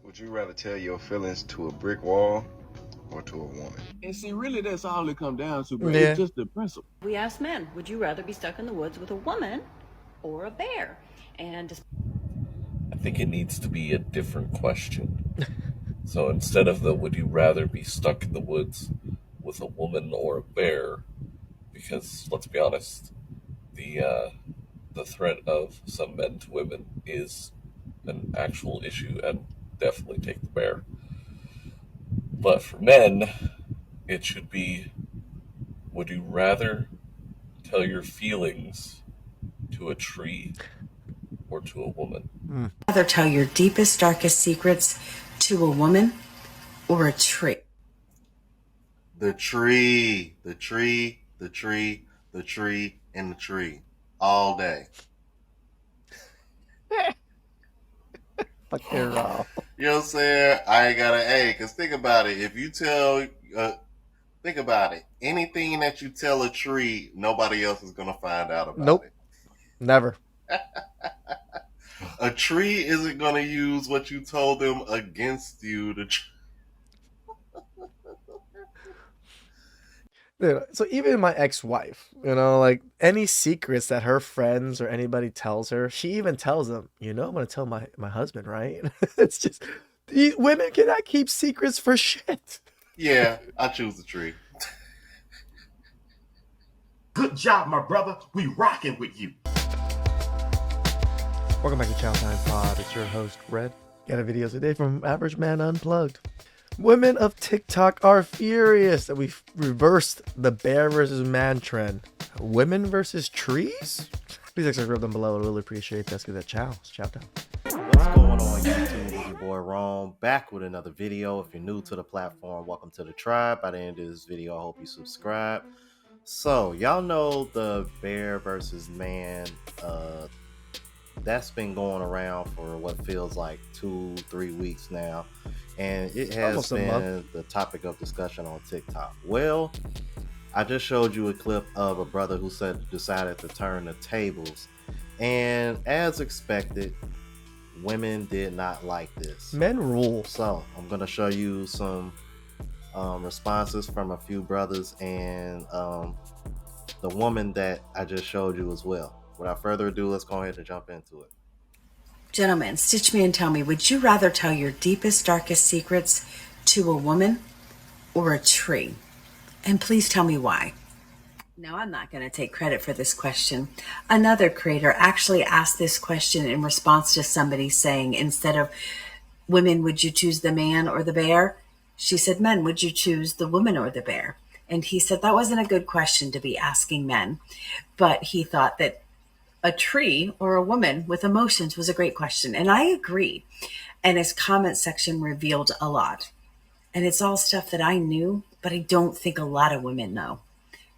Would you rather tell your feelings to a brick wall or to a woman? And see, really, that's all it comes down to, bro. Yeah. It's just the principle. We asked men, would you rather be stuck in the woods with a woman or a bear? And I think it needs to be a different question. So instead of the would you rather be stuck in the woods with a woman or a bear, because let's be honest, the threat of some men to women is an actual issue, and definitely take the bear. But for men, it should be, would you rather tell your feelings to a tree or to a woman? Rather tell your deepest, darkest secrets to a woman or a tree? The tree, the tree, the tree, the tree, and the tree. All day. Fuck they're raw. You know what I'm saying? I ain't got an A. Because think about it. If you tell, think about it. Anything that you tell a tree, nobody else is going to find out about Nope. it. Never. A tree isn't going to use what you told them against you. Dude, so even my ex-wife, like any secrets that her friends or anybody tells her, she even tells them, I'm going to tell my husband, right? It's just, women cannot keep secrets for shit. Yeah, I choose the tree. Good job, my brother. We rocking with you. Welcome back to TheChowTimePod. It's your host, Red. Got a video today from Average Man Unplugged. Women of TikTok are furious that we've reversed the bear versus man trend. Women versus trees? Please subscribe down below. I really appreciate that. Let's get that chow. It's chow time. What's going on YouTube? It's your boy Rome back with another video. If you're new to the platform, welcome to the tribe. By the end of this video, I hope you subscribe. So y'all know the bear versus man, that's been going around for what feels like 2-3 weeks now, and it has Almost been the topic of discussion on TikTok. Well, I just showed you a clip of a brother who decided to turn the tables, and as expected, women did not like this. Men rule. So I'm gonna show you some responses from a few brothers and the woman that I just showed you as well. Without further ado, let's go ahead and jump into it. Gentlemen, stitch me and tell me, would you rather tell your deepest, darkest secrets to a woman or a tree? And please tell me why. Now, I'm not going to take credit for this question. Another creator actually asked this question in response to somebody saying, instead of women, would you choose the man or the bear? She said, men, would you choose the woman or the bear? And he said that wasn't a good question to be asking men, but he thought that a tree or a woman with emotions was a great question. And I agree. And his comment section revealed a lot. And it's all stuff that I knew, but I don't think a lot of women know.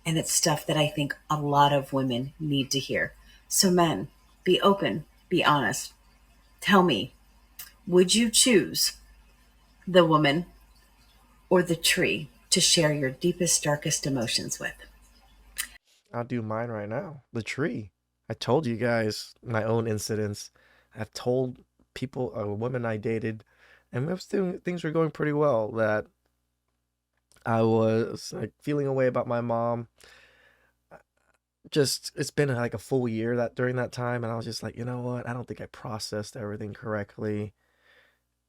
And it's stuff that I think a lot of women need to hear. So men, be open, be honest. Tell me, would you choose the woman or the tree to share your deepest, darkest emotions with? I'll do mine right now. The tree. I told you guys my own incidents. I've told people, women I dated, and things were going pretty well, that I was like feeling a way about my mom. Just, it's been like a full year during that time, and I was just like, you know what? I don't think I processed everything correctly.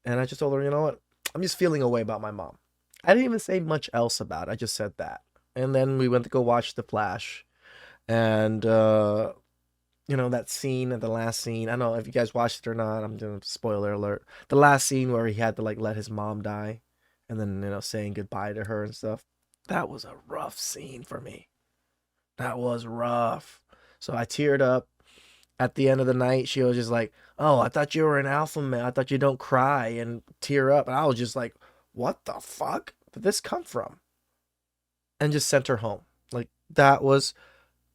And I just told her, you know what? I'm just feeling a way about my mom. I didn't even say much else about it. I just said that. And then we went to go watch The Flash. And, that scene, the last scene, I don't know if you guys watched it or not. I'm doing spoiler alert. The last scene where he had to let his mom die and then, saying goodbye to her and stuff. That was a rough scene for me. That was rough. So I teared up. At the end of the night, she was just like, oh, I thought you were an alpha male. I thought you don't cry and tear up. And I was just like, what the fuck did this come from? And just sent her home. Like, that was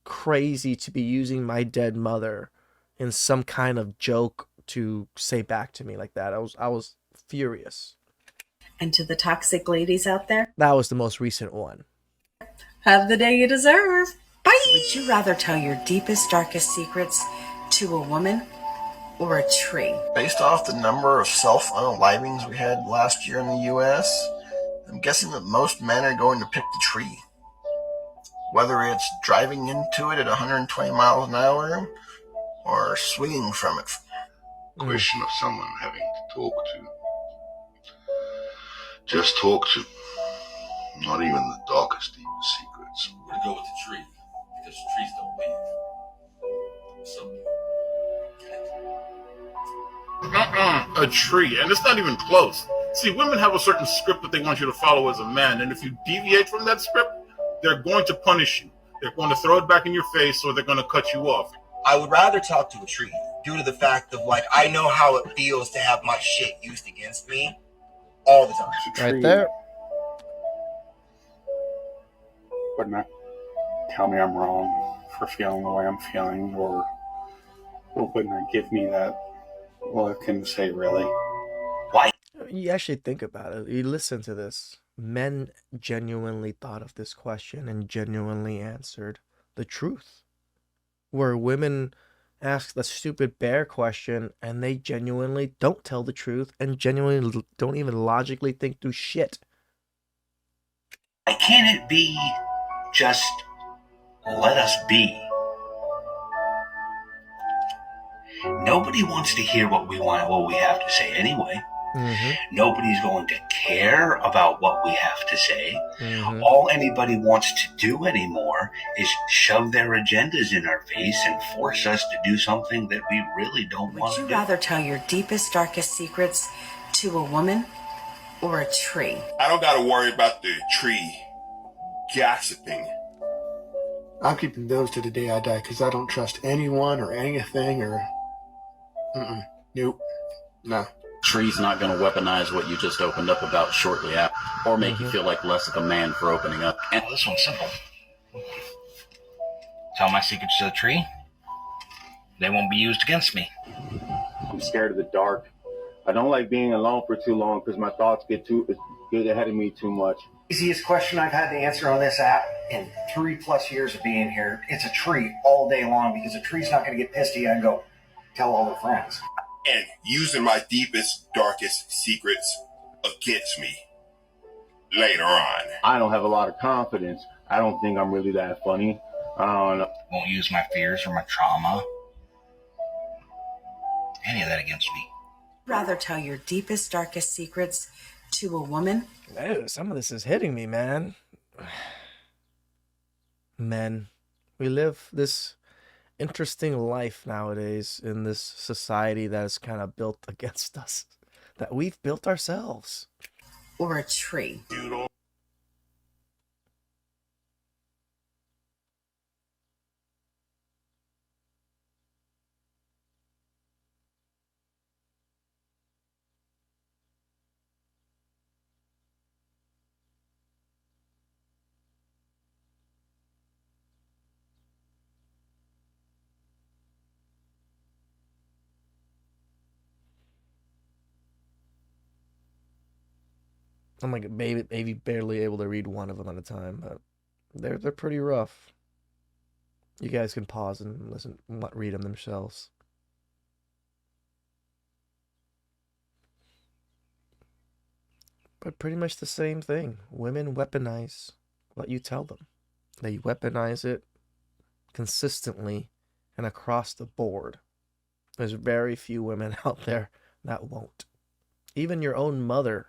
crazy to be using my dead mother in some kind of joke to say back to me like that. I was furious. And to the toxic ladies out there, that was the most recent one. Have the day you deserve. Bye. Would you rather tell your deepest, darkest secrets to a woman or a tree? Based off the number of self-unalivings we had last year in the U.S., I'm guessing that most men are going to pick the tree. Whether it's driving into it at 120 miles an hour or swinging from it. Question of someone having to talk to. Just talk to. Not even the darkest, deepest secrets. I'm gonna go with the tree, because trees don't leave. So. A tree, and it's not even close. See, women have a certain script that they want you to follow as a man, and if you deviate from that script, they're going to punish you. They're going to throw it back in your face, or they're going to cut you off. I would rather talk to a tree due to the fact of, like, I know how it feels to have my shit used against me all the time. Right there. Would not tell me I'm wrong for feeling the way I'm feeling, or would not give me that look and say, really? Why? You actually think about it. You listen to this. Men genuinely thought of this question and genuinely answered the truth. Where women ask the stupid bear question and they genuinely don't tell the truth and genuinely don't even logically think through shit. Why can't it be just let us be? Nobody wants to hear what we have to say anyway. Mm-hmm. Nobody's going to care about what we have to say. Mm-hmm. All anybody wants to do anymore is shove their agendas in our face and force us to do something that we really don't want to do. Would you rather tell your deepest, darkest secrets to a woman or a tree? I don't got to worry about the tree gossiping. I'm keeping those to the day I die because I don't trust anyone or anything or... Nope. No. Tree's not going to weaponize what you just opened up about shortly after, or make you feel like less of a man for opening up. And this one's simple. Tell my secrets to the tree. They won't be used against me. I'm scared of the dark. I don't like being alone for too long because my thoughts get ahead of me too much. Easiest question I've had to answer on this app in 3+ years of being here. It's a tree all day long because a tree's not going to get pissed at you and go tell all their friends. And using my deepest, darkest secrets against me later on. I don't have a lot of confidence. I don't think I'm really that funny. I don't know. Won't use my fears or my trauma. Any of that against me. Rather tell your deepest, darkest secrets to a woman? Ew, some of this is hitting me, man. Men, we live this interesting life nowadays in this society that is kind of built against us, that we've built ourselves. Or a tree. I'm like maybe barely able to read one of them at a time, but they're pretty rough. You guys can pause and listen, read them themselves. But pretty much the same thing. Women weaponize what you tell them. They weaponize it consistently and across the board. There's very few women out there that won't. Even your own mother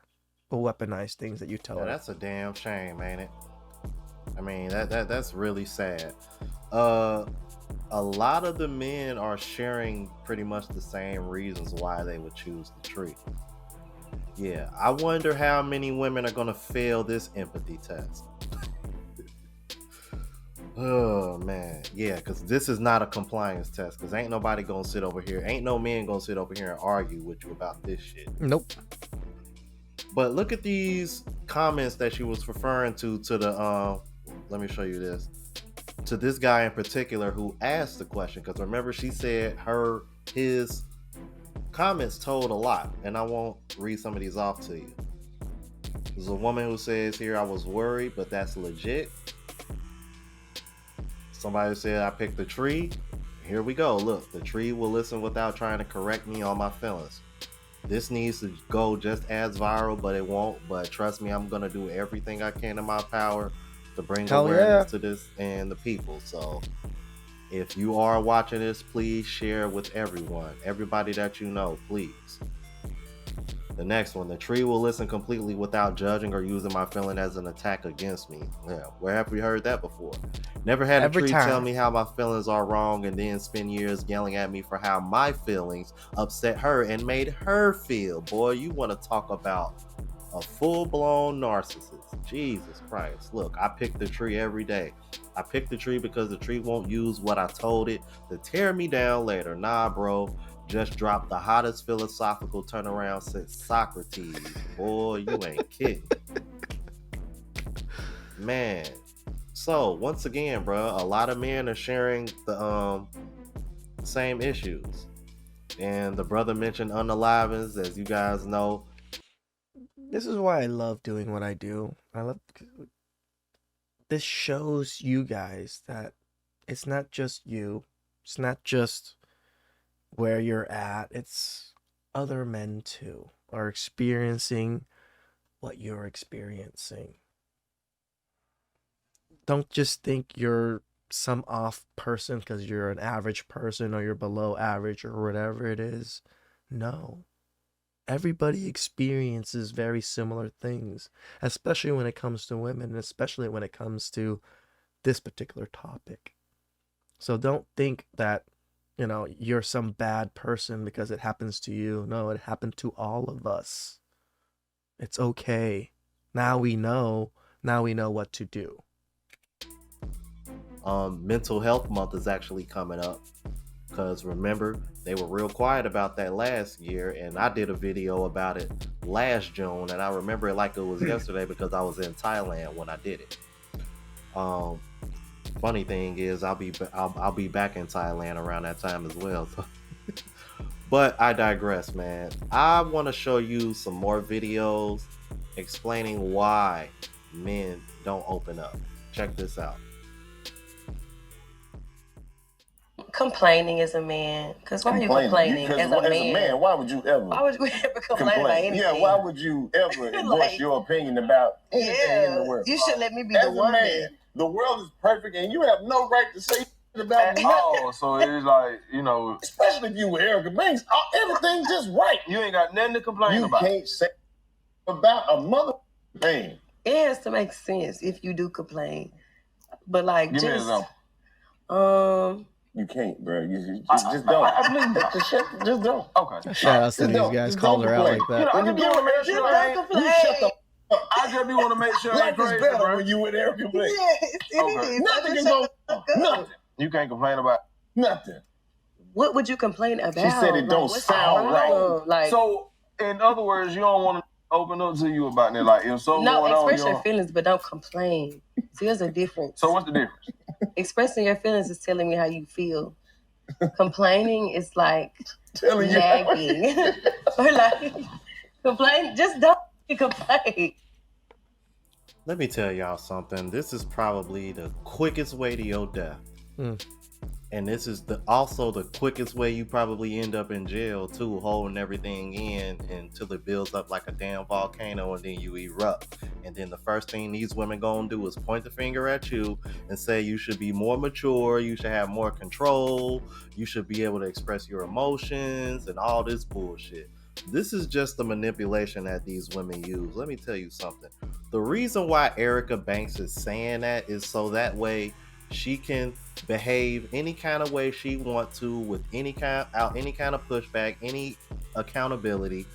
will weaponize things that you tell her. That's a damn shame, ain't it? I mean, that's really sad. A lot of the men are sharing pretty much the same reasons why they would choose the tree. Yeah, I wonder how many women are gonna fail this empathy test. Oh man, yeah, because this is not a compliance test. Because ain't nobody gonna sit over here. Ain't no men gonna sit over here and argue with you about this shit. Nope. But look at these comments that she was referring to the let me show you this, to this guy in particular who asked the question, because remember she said his comments told a lot, and I won't read some of these off to you. There's a woman who says here, I was worried, but that's legit. Somebody said I picked the tree. here we go. Look, the tree will listen without trying to correct me on my feelings. This needs to go just as viral, but it won't. But trust me, I'm gonna do everything I can in my power to bring Hell awareness yeah. to this and the people. So if you are watching this, please share with everyone, everybody that you know, please. The next one, the tree will listen completely without judging or using my feeling as an attack against me. Yeah, where have we heard that before? Never had Every a tree time. tell me how my feelings are wrong and then spend years yelling at me for how my feelings upset her and made her feel. Boy, you want to talk about a full-blown narcissist. Jesus Christ. Look, I pick the tree every day. I pick the tree because the tree won't use what I told it to tear me down later. Nah, bro. Just dropped the hottest philosophical turnaround since Socrates. Boy, you ain't kidding. Man. So, once again, bro, a lot of men are sharing the same issues. And the brother mentioned unalivings, as you guys know. This is why I love doing what I do. This shows you guys that it's not just you. It's not just where you're at. It's other men too are experiencing what you're experiencing. Don't just think you're some off person because you're an average person or you're below average or whatever it is. No. Everybody experiences very similar things, especially when it comes to women, and especially when it comes to this particular topic. So don't think that, you're some bad person because it happens to you. No, it happened to all of us. It's okay. Now we know what to do. Mental Health Month is actually coming up. Because remember, they were real quiet about that last year, and I did a video about it last June, and I remember it like it was yesterday because I was in Thailand when I did it. Funny thing is, I'll be back in Thailand around that time as well. But I digress, man. I want to show you some more videos explaining why men don't open up. Check this out. Complaining as a man, because why are you complaining as a man? Why would you ever? Why would you ever complain about anything? Yeah, why would you ever voice your opinion about anything in the world? You should let me be as the a one. Man, the world is perfect, and you have no right to say about nothing. Oh, so it's like, especially if you were Erica Banks, everything's just right. You ain't got nothing to complain about. You can't say about a mother thing. It has to make sense if you do complain, but like Give me an just You can't, bro. You just don't. I believe that. Just don't. Okay. Shout outs to these guys, called her out like that. I just be want to make sure I ain't. You shut the up. I just be want to make sure I ain't crazy, better bro. When you with Erica Blake. Yes, it is. Nothing can go. Nothing. You can't complain about nothing. What would you complain about? She said it don't sound right. Like, so, in other words, you don't want to open up to you about that. Like, if something going on, express your feelings, but don't complain. See, there's a difference. So, what's the difference? Expressing your feelings is telling me how you feel. Complaining is like telling nagging. Or like complain. Just don't complain. Let me tell y'all something. This is probably the quickest way to your death. And this is also the quickest way you probably end up in jail too, holding everything in until it builds up like a damn volcano and then you erupt. And then the first thing these women gonna do is point the finger at you and say you should be more mature, you should have more control, you should be able to express your emotions and all this bullshit. This is just the manipulation that these women use. Let me tell you something. The reason why Erica Banks is saying that is so that way she can behave any kind of way she wants to with any kind of pushback, any accountability.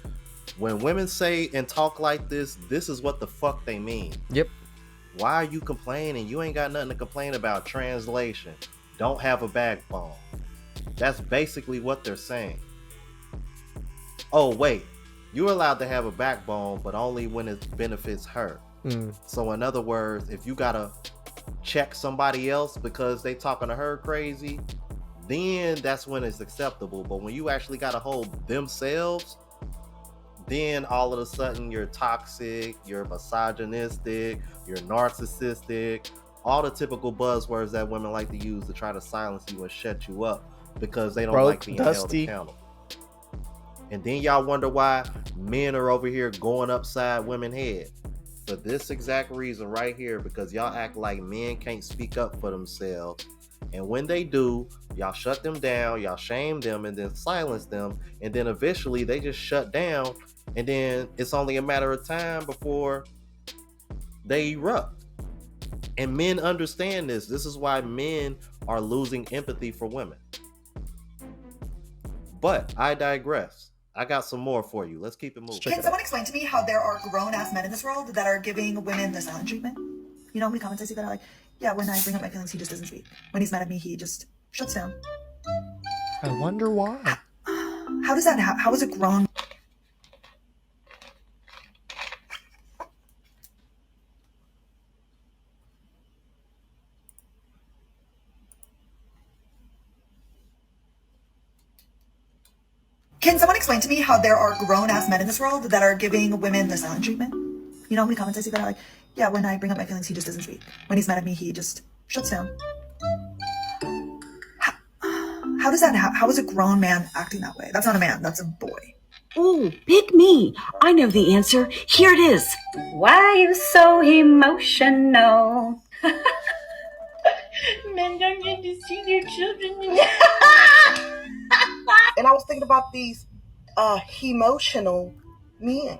When women say and talk like this is what the fuck they mean. Yep. Why are you complaining? You ain't got nothing to complain about. Translation: don't have a backbone. That's basically what they're saying. Oh wait, you're allowed to have a backbone, but only when it benefits her. So in other words, if you gotta check somebody else because they talking to her crazy, then that's when it's acceptable. But when you actually gotta hold themselves, then all of a sudden you're toxic, you're misogynistic, you're narcissistic, all the typical buzzwords that women like to use to try to silence you and shut you up. because they don't Broke, like being held dusty. accountable. And then y'all wonder why men are over here going upside women's head. For this exact reason right here, because y'all act like men can't speak up for themselves. And when they do, y'all shut them down, y'all shame them, and then silence them. And then eventually they just shut down. And then it's only a matter of time before they erupt. And men understand this. This is why men are losing empathy for women. But I digress. I got some more for you. Let's keep it moving. Can someone explain to me how there are grown-ass men in this world that are giving women the silent treatment? You know how many comments I see that are like, yeah, when I bring up my feelings, he just doesn't speak. When he's mad at me, he just shuts down. I wonder why. How does that happen? How is a grown... Can someone explain to me how there are grown-ass men in this world that are giving women the silent treatment? You know how many comments I see that are like, yeah, when I bring up my feelings, he just doesn't speak. When he's mad at me, he just shuts down. How does that happen? How is a grown man acting that way? That's not a man, that's a boy. Ooh, pick me. I know the answer. Here it is. Why are you so emotional? Men don't get to see their children. And I was thinking about these emotional men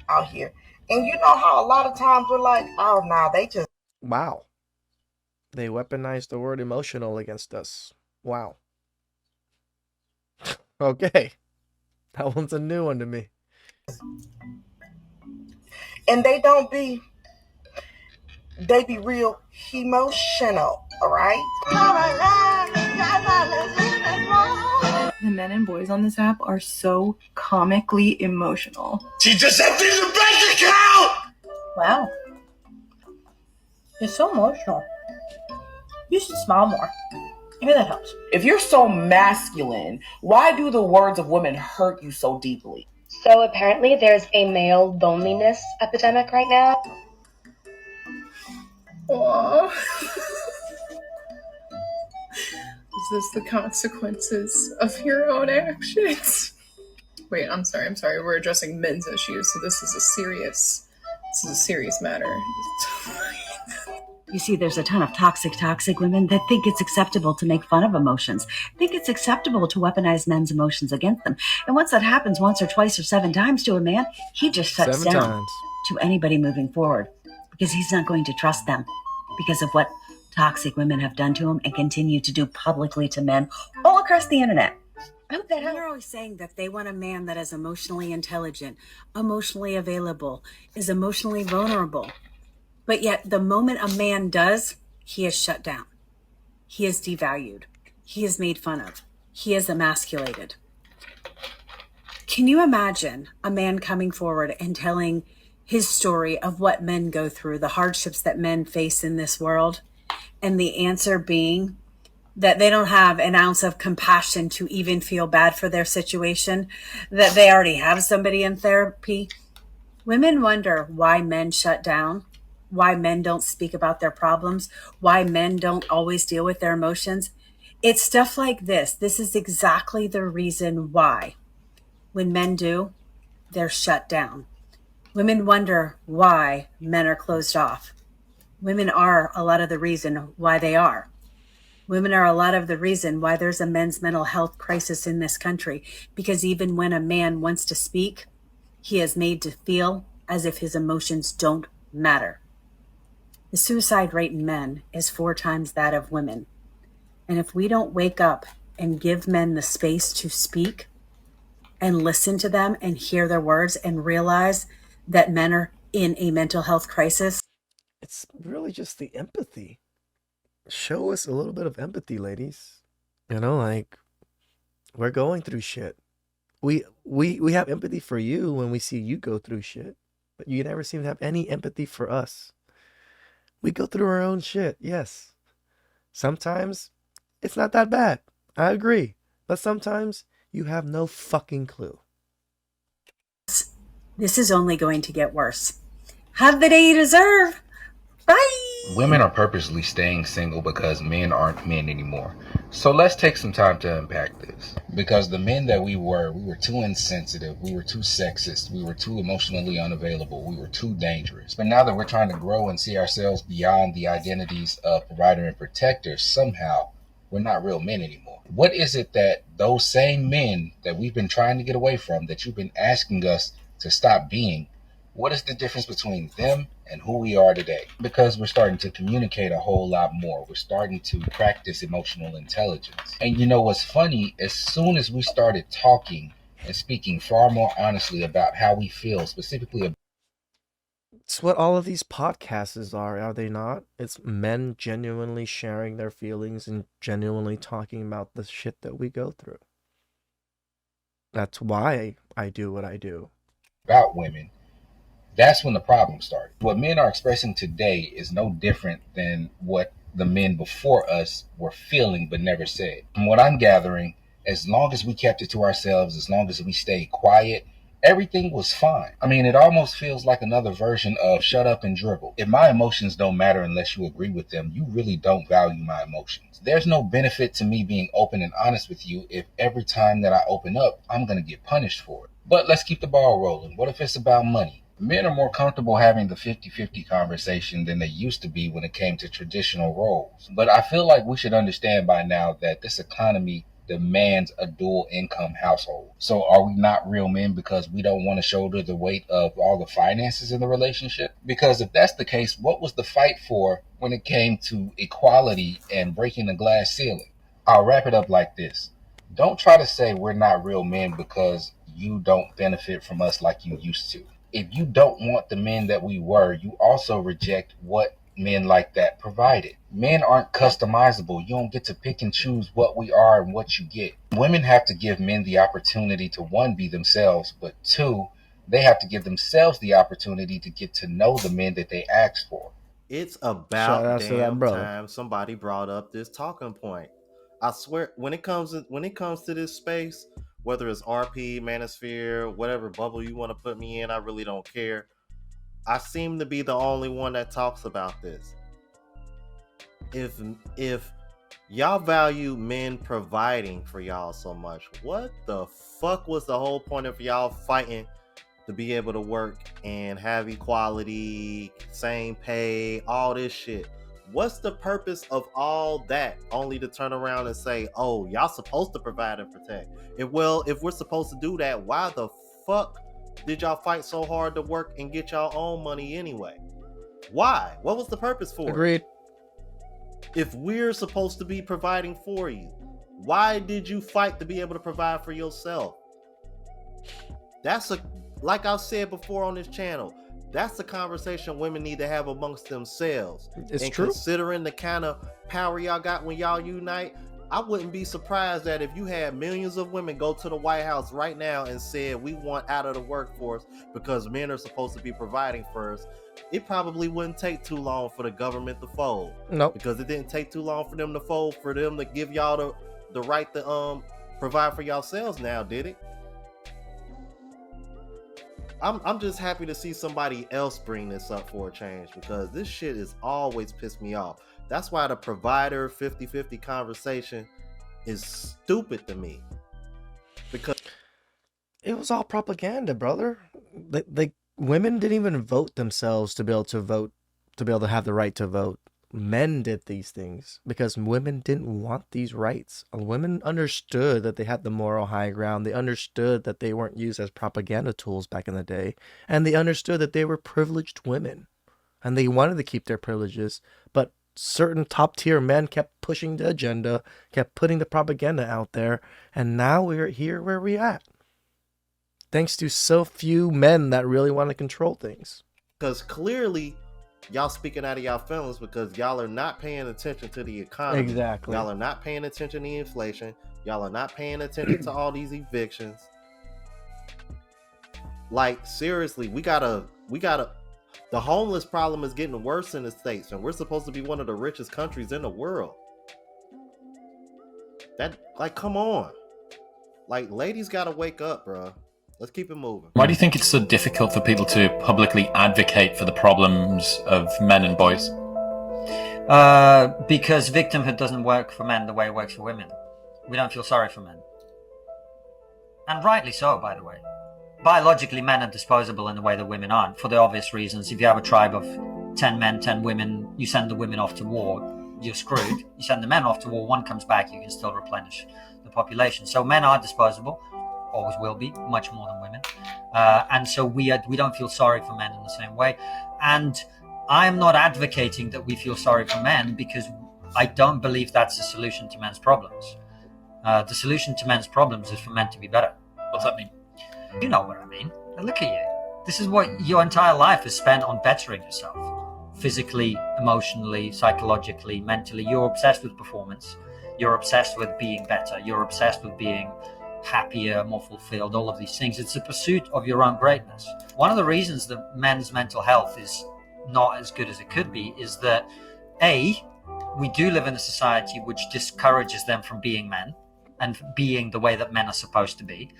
out here. And you know how a lot of times we're like, oh, nah, they just... Wow. They weaponized the word emotional against us. Wow. Okay. That one's a new one to me. And they don't be... They be real emotional, all right? The men and boys on this app are so comically emotional. She just emptied the bank account! Wow. You're so emotional. You should smile more. Maybe that helps. If you're so masculine, why do the words of women hurt you so deeply? So apparently there's a male loneliness epidemic right now. Aww. Is this the consequences of your own actions? Wait, I'm sorry. We're addressing men's issues, so this is a serious matter. You see, there's a ton of toxic women that think it's acceptable to make fun of emotions, think it's acceptable to weaponize men's emotions against them. And once that happens once or twice or 7 times to a man, he just shuts 7 down times. to anybody moving forward because he's not going to trust them because of what toxic women have done to him and continue to do publicly to men all across the internet. They're always saying that they want a man that is emotionally intelligent, emotionally available, is emotionally vulnerable. But yet the moment a man does, he is shut down. He is devalued. He is made fun of. He is emasculated. Can you imagine a man coming forward and telling his story of what men go through, the hardships that men face in this world, and the answer being that they don't have an ounce of compassion to even feel bad for their situation, that they already have somebody in therapy? Women wonder why men shut down, why men don't speak about their problems, why men don't always deal with their emotions. It's stuff like this. This is exactly the reason why. When men do, they're shut down. Women wonder why men are closed off. Women are a lot of the reason why they are. Women are a lot of the reason why there's a men's mental health crisis in this country, because even when a man wants to speak, he is made to feel as if his emotions don't matter. The suicide rate in men is 4 times that of women. And if we don't wake up and give men the space to speak and listen to them and hear their words and realize that men are in a mental health crisis. It's really just the empathy. Show us a little bit of empathy, ladies. You know, like, we're going through shit. We have empathy for you when we see you go through shit, but you never seem to have any empathy for us. We go through our own shit, yes. Sometimes it's not that bad. I agree. But sometimes you have no fucking clue. This is only going to get worse. Have the day you deserve. Bye. Women are purposely staying single because men aren't men anymore. So let's take some time to unpack this. Because the men that we were too insensitive, we were too sexist, we were too emotionally unavailable, we were too dangerous. But now that we're trying to grow and see ourselves beyond the identities of provider and protector, somehow we're not real men anymore. What is it that those same men that we've been trying to get away from, that you've been asking us to stop being, what is the difference between them and who we are today? Because we're starting to communicate a whole lot more. We're starting to practice emotional intelligence. And you know what's funny? As soon as we started talking and speaking far more honestly about how we feel, specifically It's what all of these podcasts are they not? It's men genuinely sharing their feelings and genuinely talking about the shit that we go through. That's why I do what I do. about women, that's when the problem started. What men are expressing today is no different than what the men before us were feeling but never said. From what I'm gathering, as long as we kept it to ourselves, as long as we stayed quiet, everything was fine. I mean, it almost feels like another version of shut up and dribble. If my emotions don't matter unless you agree with them, you really don't value my emotions. There's no benefit to me being open and honest with you if every time that I open up, I'm going to get punished for it. But let's keep the ball rolling. What if it's about money? Men are more comfortable having the 50-50 conversation than they used to be when it came to traditional roles. But I feel like we should understand by now that this economy demands a dual income household. So are we not real men because we don't want to shoulder the weight of all the finances in the relationship? Because if that's the case, what was the fight for when it came to equality and breaking the glass ceiling? I'll wrap it up like this. Don't try to say we're not real men because you don't benefit from us like you used to. If you don't want the men that we were, you also reject what men like that provided. Men aren't customizable. You don't get to pick and choose what we are and what you get. Women have to give men the opportunity to, one, be themselves, but two, they have to give themselves the opportunity to get to know the men that they asked for. It's Shout about out to that damn brother. time somebody brought up this talking point. I swear, when it comes to this space, whether it's RP, Manosphere, whatever bubble you want to put me in, I really don't care. I seem to be the only one that talks about this. If y'all value men providing for y'all so much, what the fuck was the whole point of y'all fighting to be able to work and have equality, same pay, all this shit? What's the purpose of all that, only to turn around and say, oh, y'all supposed to provide and protect? If we're supposed to do that, why the fuck did y'all fight so hard to work and get y'all own money anyway? Why? What was the purpose for it? Agreed. If we're supposed to be providing for you, why did you fight to be able to provide for yourself? That's like I've said before on this channel, that's the conversation women need to have amongst themselves. It's and true. Considering the kind of power y'all got when y'all unite, I wouldn't be surprised that if you had millions of women go to the White House right now and said we want out of the workforce because men are supposed to be providing first, it probably wouldn't take too long for the government to fold. Nope. Because it didn't take too long for them to fold, for them to give y'all the right to provide for yourselves now, did it? I'm just happy to see somebody else bring this up for a change, because this shit has always pissed me off. That's why the provider 50-50 conversation is stupid to me. Because it was all propaganda, brother. Women didn't even vote themselves to be able to have the right to vote. Men did these things because women didn't want these rights. Women understood that they had the moral high ground. They understood that they weren't used as propaganda tools back in the day. And they understood that they were privileged women. And they wanted to keep their privileges. But certain top tier men kept pushing the agenda, kept putting the propaganda out there. And now we're here where we're at. Thanks to so few men that really want to control things. Because clearly, y'all speaking out of y'all feelings because y'all are not paying attention to the economy. Exactly. Y'all are not paying attention to the inflation. Y'all are not paying attention to all these evictions. Like, seriously, we gotta. The homeless problem is getting worse in the States, and we're supposed to be one of the richest countries in the world. Come on. Like, ladies gotta wake up, bro. Let's keep it moving. Why do you think it's so difficult for people to publicly advocate for the problems of men and boys? Because victimhood doesn't work for men the way it works for women. We don't feel sorry for men. And rightly so, by the way. Biologically, men are disposable in the way that women aren't, for the obvious reasons. If you have a tribe of 10 men, 10 women, you send the women off to war, you're screwed. You send the men off to war, one comes back, you can still replenish the population. So men are disposable, always will be, much more than women. And so we don't feel sorry for men in the same way. And I'm not advocating that we feel sorry for men, because I don't believe that's the solution to men's problems. The solution to men's problems is for men to be better. What's that mean? You know what I mean. Look at you. This is what your entire life is spent on, bettering yourself. Physically, emotionally, psychologically, mentally. You're obsessed with performance. You're obsessed with being better. You're obsessed with being happier, more fulfilled, all of these things. It's a pursuit of your own greatness. One of the reasons that men's mental health is not as good as it could be is that, A, we do live in a society which discourages them from being men and being the way that men are supposed to be.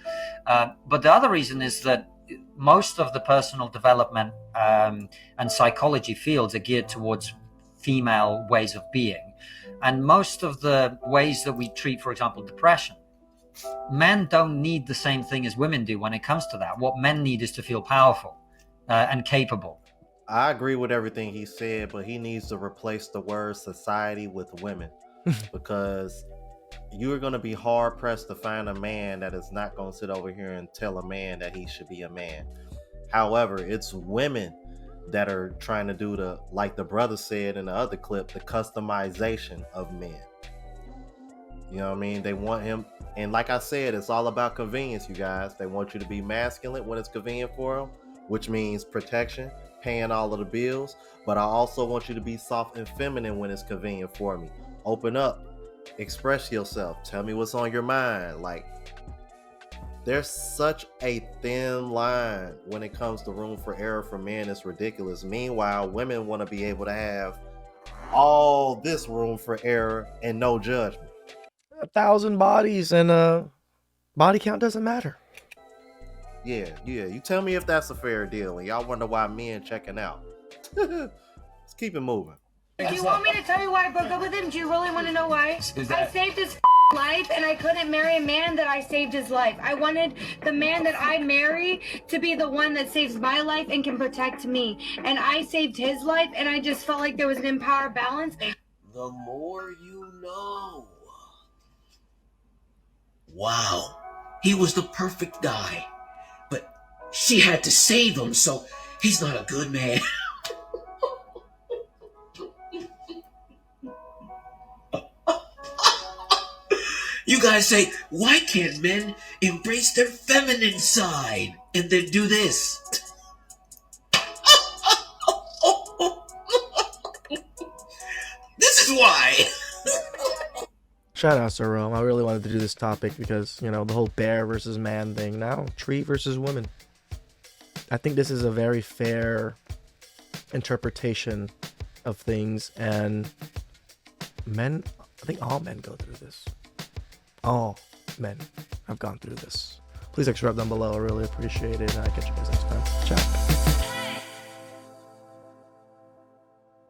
But the other reason is that most of the personal development and psychology fields are geared towards female ways of being. And most of the ways that we treat, for example, depression, men don't need the same thing as women do when it comes to that. What men need is to feel powerful and capable. I agree with everything he said, but he needs to replace the word society with women, because you're going to be hard pressed to find a man that is not going to sit over here and tell a man that he should be a man. However, it's women that are trying to do the, like the brother said in the other clip, the customization of men. You know what I mean? They want him, and like I said, it's all about convenience, you guys. They want you to be masculine when it's convenient for them, which means protection, paying all of the bills. But I also want you to be soft and feminine when it's convenient for me. Open up, express yourself, tell me what's on your mind. Like, there's such a thin line when it comes to room for error for men. It's ridiculous. Meanwhile, women want to be able to have all this room for error and no judgment. 1,000 bodies and body count doesn't matter. Yeah. You tell me if that's a fair deal, and y'all wonder why men checking out. Let's keep it moving. Do you want me to tell you why I broke up with him? Do you really want to know why? I saved his life, and I couldn't marry a man that I saved his life. I wanted the man that I marry to be the one that saves my life and can protect me. And I saved his life, and I just felt like there was an impower balance. The more you know. Wow, he was the perfect guy. But she had to save him, so he's not a good man. You guys say, why can't men embrace their feminine side and then do this? This is why. Shout out to Rome. I really wanted to do this topic because, you know, the whole bear versus man thing. Now, tree versus woman. I think this is a very fair interpretation of things, and men, I think all men go through this. All men have gone through this. Please subscribe down below. I really appreciate it. And I'll catch you guys next time. Ciao.